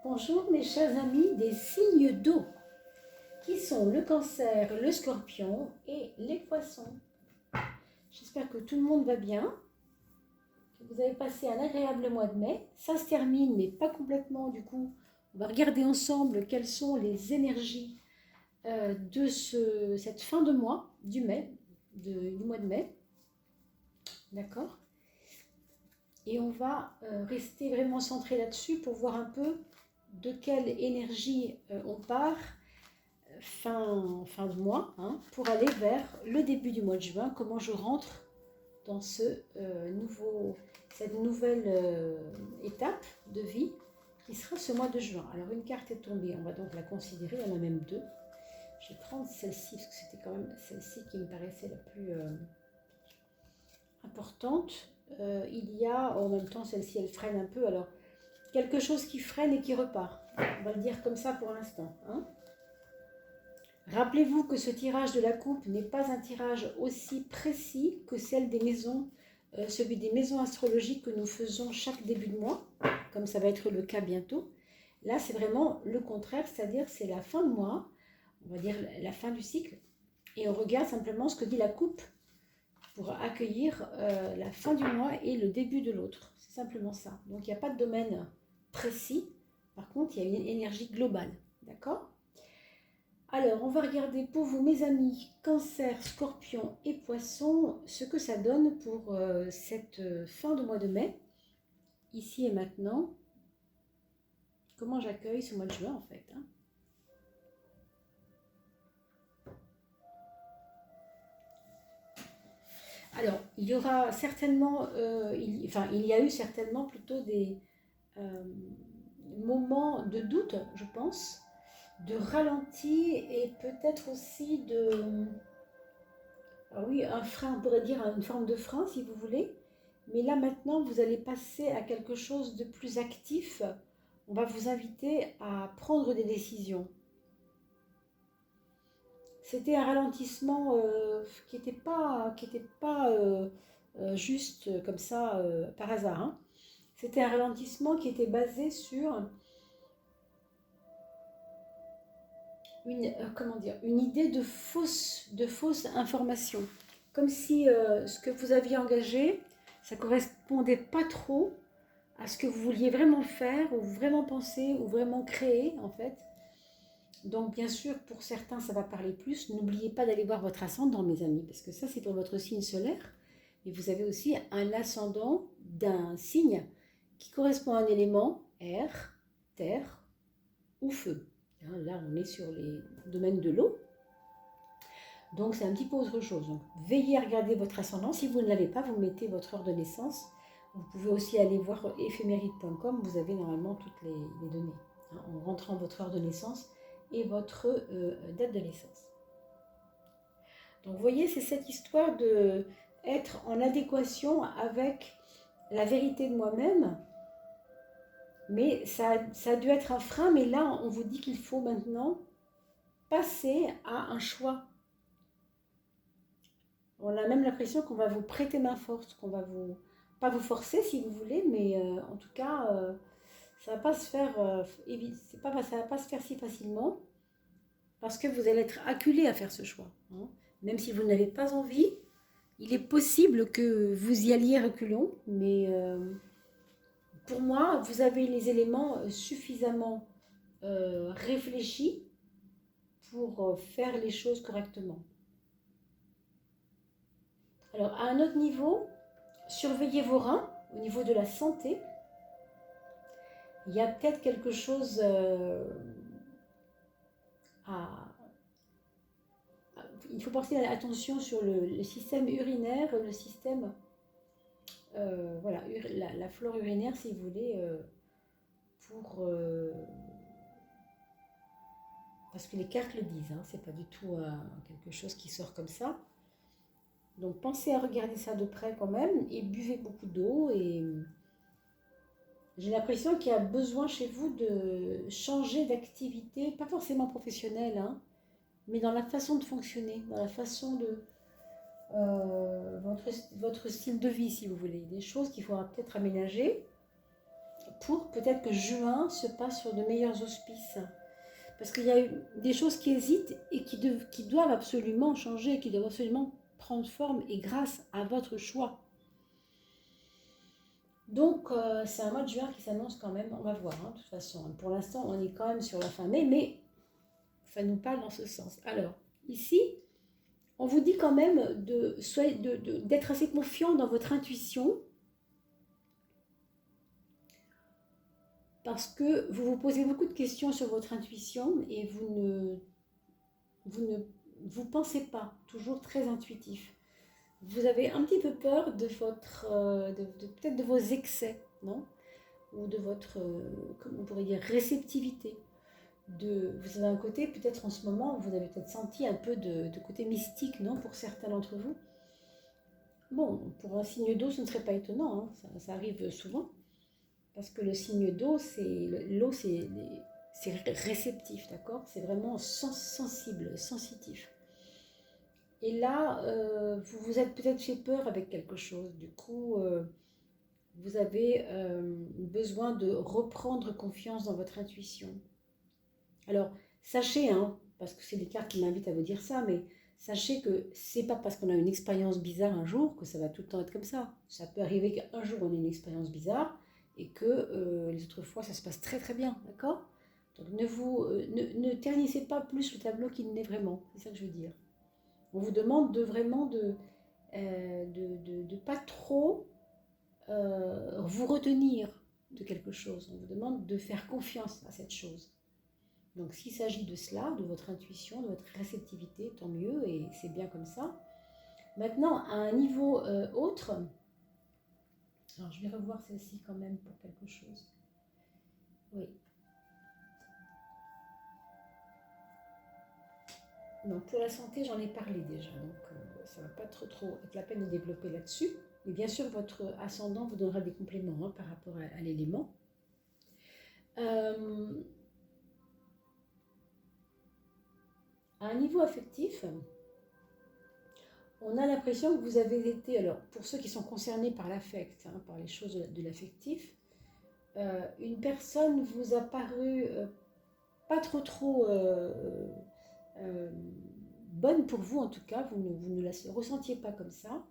Bonjour mes chers amis des signes d'eau, qui sont le cancer, le scorpion et les poissons. J'espère que tout le monde va bien, que vous avez passé un agréable mois de mai. Ça se termine, mais pas complètement du coup. On va regarder ensemble quelles sont les énergies de cette fin de mois, du mois de mai. D'accord? Et on va rester vraiment centré là-dessus pour voir un peu de quelle énergie on part fin de mois, pour aller vers le début du mois de juin, comment je rentre dans cette nouvelle étape de vie qui sera ce mois de juin. Alors une carte est tombée, on va donc la considérer, il y en a même deux. Je vais prendre celle-ci parce que c'était quand même celle-ci qui me paraissait la plus importante. Il y a en même temps celle-ci, elle freine un peu, alors quelque chose qui freine et qui repart. On va le dire comme ça pour l'instant. Rappelez-vous que ce tirage de la coupe n'est pas un tirage aussi précis que celui des maisons astrologiques que nous faisons chaque début de mois, comme ça va être le cas bientôt. Là, c'est vraiment le contraire, c'est-à-dire c'est la fin de mois, on va dire la fin du cycle, et on regarde simplement ce que dit la coupe pour accueillir la fin du mois et le début de l'autre. C'est simplement ça. Donc, il n'y a pas de domaine précis. Par contre, il y a une énergie globale. D'accord ? Alors, on va regarder pour vous, mes amis, Cancer, Scorpion et Poisson, ce que ça donne pour cette fin de mois de mai, ici et maintenant. Comment j'accueille ce mois de juin, en fait. Alors, il y aura certainement, il y a eu certainement plutôt des moments de doute, je pense, de ralenti et peut-être aussi oui, un frein, on pourrait dire une forme de frein si vous voulez. Mais là maintenant, vous allez passer à quelque chose de plus actif. On va vous inviter à prendre des décisions. C'était un ralentissement qui n'était pas juste comme ça par hasard. C'était un ralentissement qui était basé sur une idée de fausse information. Comme si ce que vous aviez engagé, ça ne correspondait pas trop à ce que vous vouliez vraiment faire, ou vraiment penser, ou vraiment créer, en fait. Donc, bien sûr, pour certains, ça va parler plus. N'oubliez pas d'aller voir votre ascendant, mes amis, parce que ça, c'est pour votre signe solaire. Mais vous avez aussi un ascendant d'un signe qui correspond à un élément, air, terre ou feu. Là, on est sur les domaines de l'eau. Donc, c'est un petit peu autre chose. Donc, veillez à regarder votre ascendant. Si vous ne l'avez pas, vous mettez votre heure de naissance. Vous pouvez aussi aller voir éphéméride.com. Vous avez normalement toutes les données. En rentrant votre heure de naissance et votre date de naissance. Donc, vous voyez, c'est cette histoire d'être en adéquation avec la vérité de moi-même. Mais ça a dû être un frein. Mais là, on vous dit qu'il faut maintenant passer à un choix. On a même l'impression qu'on va vous prêter main forte, qu'on va pas vous forcer si vous voulez, mais en tout cas, ça va pas se faire, ça va pas se faire si facilement, parce que vous allez être acculé à faire ce choix. Même si vous n'avez pas envie, il est possible que vous y alliez reculons, mais pour moi, vous avez les éléments suffisamment réfléchis pour faire les choses correctement. Alors, à un autre niveau, surveillez vos reins au niveau de la santé. Il y a peut-être quelque chose il faut porter attention sur le système urinaire, le système, voilà, la flore urinaire, si vous voulez, parce que les cartes le disent, c'est pas du tout quelque chose qui sort comme ça. Donc pensez à regarder ça de près quand même et buvez beaucoup d'eau. Et j'ai l'impression qu'il y a besoin chez vous de changer d'activité, pas forcément professionnelle, mais dans la façon de fonctionner, dans la façon de votre style de vie, si vous voulez. Des choses qu'il faudra peut-être aménager pour peut-être que juin se passe sur de meilleurs auspices. Parce qu'il y a des choses qui hésitent et qui doivent absolument changer, qui doivent absolument prendre forme et grâce à votre choix. Donc, c'est un mois de juin qui s'annonce quand même, on va voir, hein, de toute façon. Pour l'instant, on est quand même sur la fin mai, mais ça nous parle dans ce sens. Alors, ici, on vous dit quand même d'être assez confiant dans votre intuition, parce que vous vous posez beaucoup de questions sur votre intuition et vous pensez pas toujours très intuitif. Vous avez un petit peu peur de peut-être de vos excès, non? Ou de votre, comment on pourrait dire, réceptivité. Vous avez un côté, peut-être en ce moment, vous avez peut-être senti un peu de côté mystique, non? Pour certains d'entre vous. Bon, pour un signe d'eau, ce ne serait pas étonnant, hein, ça arrive souvent. Parce que le signe d'eau, l'eau, c'est réceptif, d'accord? C'est vraiment sensible, sensitif. Et là, vous vous êtes peut-être fait peur avec quelque chose. Du coup, vous avez besoin de reprendre confiance dans votre intuition. Alors, sachez, hein, parce que c'est les cartes qui m'invitent à vous dire ça, mais sachez que c'est pas parce qu'on a une expérience bizarre un jour que ça va tout le temps être comme ça. Ça peut arriver qu'un jour on ait une expérience bizarre et que les autres fois ça se passe très très bien, d'accord? Donc ne ternissez pas plus le tableau qu'il n'est vraiment, c'est ça que je veux dire. On vous demande de vraiment de pas trop vous retenir de quelque chose. On vous demande de faire confiance à cette chose. Donc s'il s'agit de cela, de votre intuition, de votre réceptivité, tant mieux, et c'est bien comme ça. Maintenant, à un niveau autre, alors je vais revoir celle-ci quand même pour quelque chose. Oui. Donc pour la santé, j'en ai parlé déjà, donc ça ne va pas trop être la peine de développer là-dessus. Mais bien sûr, votre ascendant vous donnera des compléments par rapport à l'élément. À un niveau affectif, on a l'impression que vous avez été, alors pour ceux qui sont concernés par l'affect, hein, par les choses de l'affectif, une personne vous a paru pas trop bonne pour vous, en tout cas, vous ne la ressentiez pas comme ça,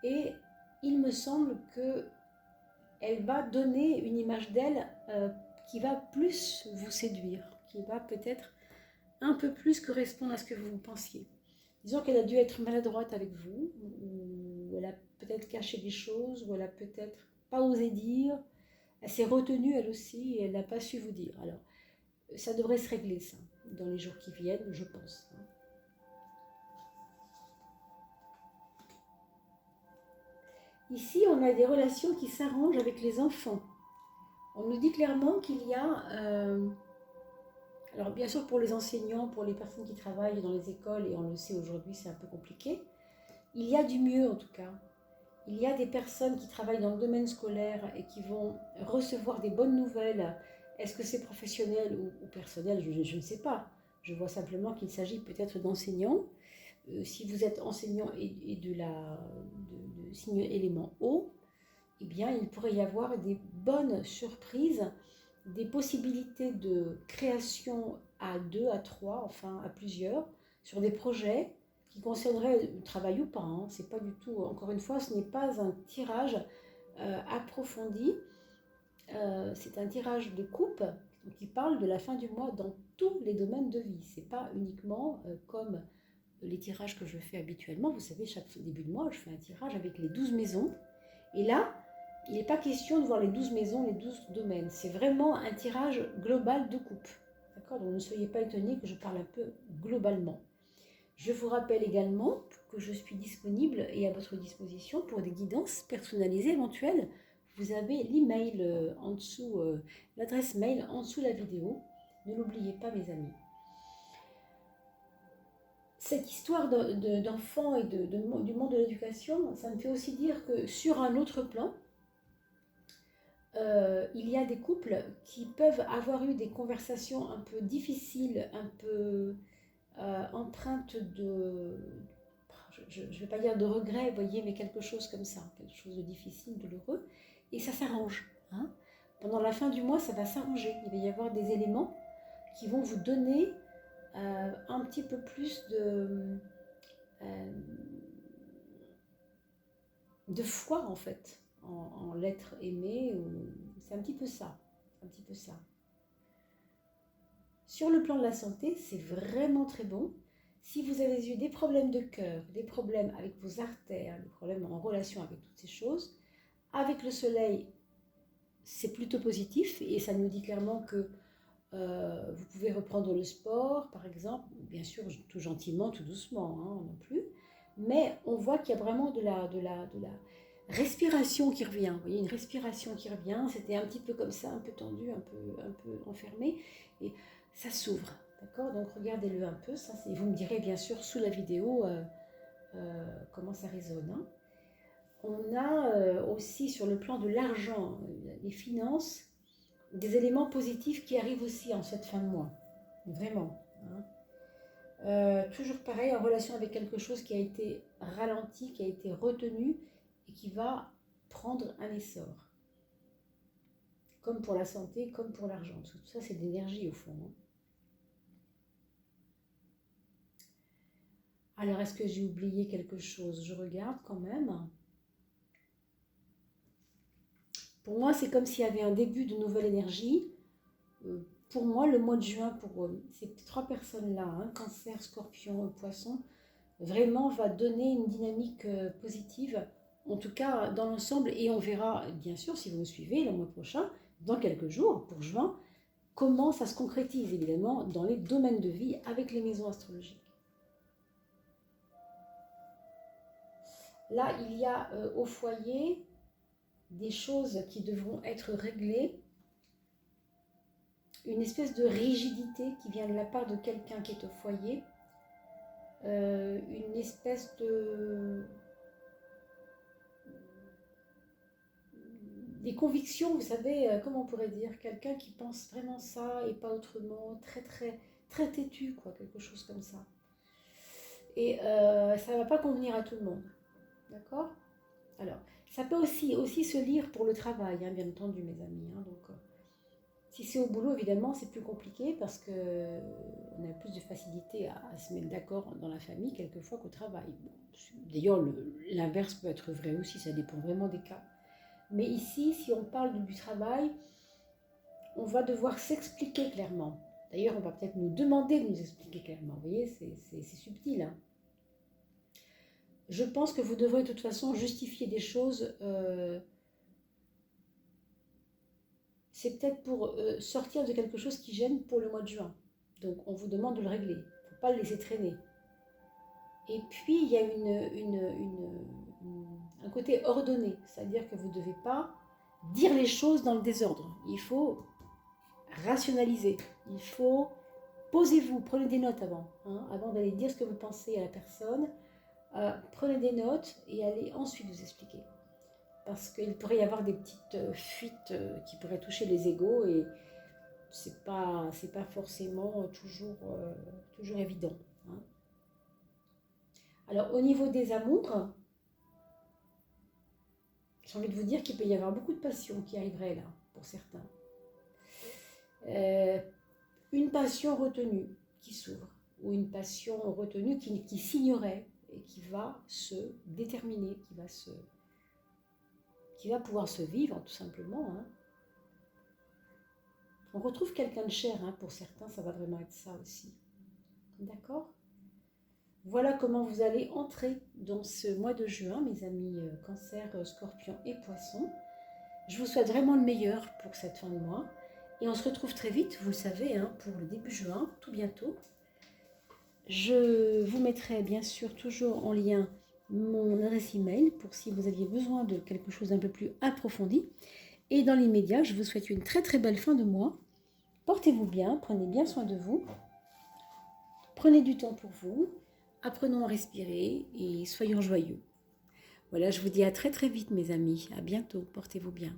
et il me semble que elle va donner une image d'elle qui va plus vous séduire, qui va peut-être un peu plus correspondre à ce que vous pensiez. Disons qu'elle a dû être maladroite avec vous, ou elle a peut-être caché des choses, ou elle a peut-être pas osé dire, elle s'est retenue elle aussi, et elle n'a pas su vous dire. Alors, ça devrait se régler ça, dans les jours qui viennent, je pense. Ici, on a des relations qui s'arrangent avec les enfants. On nous dit clairement qu'il y a... alors bien sûr pour les enseignants, pour les personnes qui travaillent dans les écoles, et on le sait aujourd'hui c'est un peu compliqué, il y a du mieux en tout cas. Il y a des personnes qui travaillent dans le domaine scolaire et qui vont recevoir des bonnes nouvelles. Est-ce que c'est professionnel ou personnel? Je ne sais pas. Je vois simplement qu'il s'agit peut-être d'enseignants. Si vous êtes enseignant et de signe élément eau, eh bien, il pourrait y avoir des bonnes surprises, des possibilités de création à deux, à trois, enfin à plusieurs, sur des projets qui concerneraient le travail ou pas. Hein. C'est pas du tout, encore une fois, ce n'est pas un tirage approfondi, c'est un tirage de coupe qui parle de la fin du mois dans tous les domaines de vie. C'est pas uniquement comme les tirages que je fais habituellement. Vous savez, chaque début de mois, je fais un tirage avec les 12 maisons. Et là, il n'est pas question de voir les 12 maisons, les 12 domaines. C'est vraiment un tirage global de coupe. D'accord? Donc ne soyez pas étonnés que je parle un peu globalement. Je vous rappelle également que je suis disponible et à votre disposition pour des guidances personnalisées éventuelles. Vous avez l'email en dessous, l'adresse mail en dessous de la vidéo. Ne l'oubliez pas, mes amis. Cette histoire d'enfants et du monde de l'éducation, ça me fait aussi dire que sur un autre plan, il y a des couples qui peuvent avoir eu des conversations un peu difficiles, un peu empreintes de, je ne vais pas dire de regret, vous voyez, mais quelque chose comme ça, quelque chose de difficile, douloureux, et ça s'arrange. Hein. pendant la fin du mois, ça va s'arranger. Il va y avoir des éléments qui vont vous donner un petit peu plus de foi en fait, en l'être aimé. C'est un petit peu ça, un petit peu ça. Sur le plan de la santé, c'est vraiment très bon. Si vous avez eu des problèmes de cœur, des problèmes avec vos artères, des problèmes en relation avec toutes ces choses, avec le soleil, c'est plutôt positif et ça nous dit clairement que vous pouvez reprendre le sport, par exemple, bien sûr, tout gentiment, tout doucement, hein, non plus. Mais on voit qu'il y a vraiment de la respiration qui revient. Vous voyez, une respiration qui revient. C'était un petit peu comme ça, un peu tendu, un peu enfermé. Et ça s'ouvre, d'accord? Donc regardez-le un peu. Ça, vous me direz bien sûr sous la vidéo comment ça résonne. Hein. On a aussi sur le plan de l'argent, les finances, des éléments positifs qui arrivent aussi en cette fin de mois. Vraiment. Hein. Toujours pareil, en relation avec quelque chose qui a été ralenti, qui a été retenu et qui va prendre un essor. Comme pour la santé, comme pour l'argent. Tout ça, c'est de l'énergie au fond. Hein. Alors, est-ce que j'ai oublié quelque chose? Je regarde quand même. Pour moi, c'est comme s'il y avait un début de nouvelle énergie. Pour moi, le mois de juin, pour ces trois personnes-là, hein, Cancer, Scorpion, Poisson, vraiment va donner une dynamique positive, en tout cas dans l'ensemble. Et on verra, bien sûr, si vous me suivez, le mois prochain, dans quelques jours, pour juin, comment ça se concrétise, évidemment, dans les domaines de vie avec les maisons astrologiques. Là, il y a au foyer des choses qui devront être réglées, une espèce de rigidité qui vient de la part de quelqu'un qui est au foyer, une espèce des convictions, vous savez, comment on pourrait dire, quelqu'un qui pense vraiment ça et pas autrement, très têtu, quoi, quelque chose comme ça. Et ça ne va pas convenir à tout le monde, d'accord? Alors, ça peut aussi se lire pour le travail, hein, bien entendu, mes amis. Hein, donc, si c'est au boulot, évidemment, c'est plus compliqué parce qu'on a plus de facilité à se mettre d'accord dans la famille quelquefois qu'au travail. Bon, d'ailleurs, l'inverse peut être vrai aussi, ça dépend vraiment des cas. Mais ici, si on parle du travail, on va devoir s'expliquer clairement. D'ailleurs, on va peut-être nous demander de nous expliquer clairement. Vous voyez, c'est subtil. Hein. Je pense que vous devrez de toute façon justifier des choses. C'est peut-être pour sortir de quelque chose qui gêne pour le mois de juin. Donc, on vous demande de le régler. Il ne faut pas le laisser traîner. Et puis, il y a un côté ordonné. C'est-à-dire que vous ne devez pas dire les choses dans le désordre. Il faut rationaliser. Il faut... Posez-vous, prenez des notes avant d'aller dire ce que vous pensez à la personne. Prenez des notes et allez ensuite vous expliquer. Parce qu'il pourrait y avoir des petites fuites qui pourraient toucher les égos et c'est pas forcément toujours évident. Hein. Alors au niveau des amours, j'ai envie de vous dire qu'il peut y avoir beaucoup de passion qui arriverait là, pour certains. Une passion retenue qui s'ouvre, ou une passion retenue qui signerait et qui va se déterminer, qui va pouvoir se vivre tout simplement. Hein. On retrouve quelqu'un de cher, hein, pour certains, ça va vraiment être ça aussi. D'accord? Voilà comment vous allez entrer dans ce mois de juin, mes amis Cancer, Scorpion et Poisson. Je vous souhaite vraiment le meilleur pour cette fin de mois. Et on se retrouve très vite, vous le savez, hein, pour le début juin, tout bientôt. Je vous mettrai bien sûr toujours en lien mon adresse email pour si vous aviez besoin de quelque chose d'un peu plus approfondi. Et dans l'immédiat, je vous souhaite une très très belle fin de mois. Portez-vous bien, prenez bien soin de vous. Prenez du temps pour vous. Apprenons à respirer et soyons joyeux. Voilà, je vous dis à très très vite mes amis. À bientôt. Portez-vous bien.